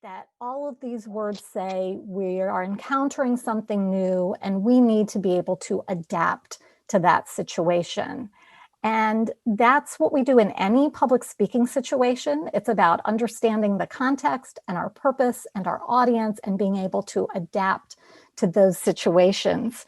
that all of these words say we are encountering something new and we need to be able to adapt to that situation. And that's what we do in any public speaking situation. It's about understanding the context and our purpose and our audience and being able to adapt to those situations.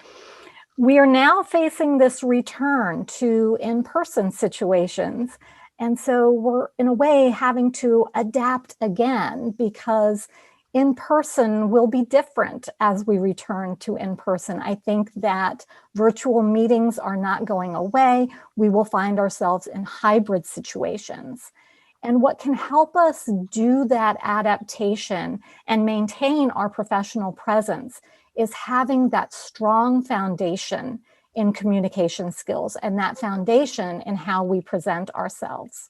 We are now facing this return to in-person situations. And so we're, in a way, having to adapt again because in person will be different as we return to in person. I think that virtual meetings are not going away. We will find ourselves in hybrid situations. And what can help us do that adaptation and maintain our professional presence is having that strong foundation in communication skills and that foundation in how we present ourselves.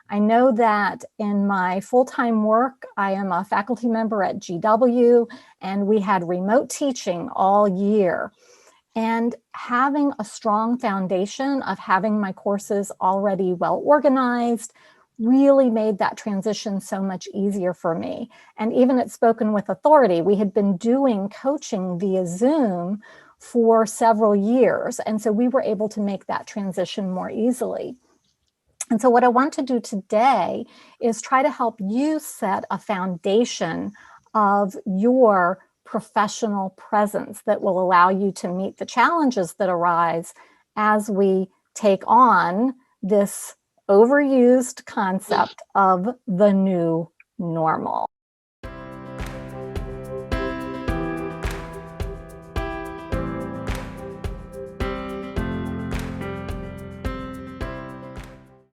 I know that in my full-time work, I am a faculty member at GW, and we had remote teaching all year. And having a strong foundation of having my courses already well organized really made that transition so much easier for me. And even at Spoken with Authority, we had been doing coaching via Zoom for several years. And so we were able to make that transition more easily. And so what I want to do today is try to help you set a foundation of your professional presence that will allow you to meet the challenges that arise as we take on this overused concept of the new normal.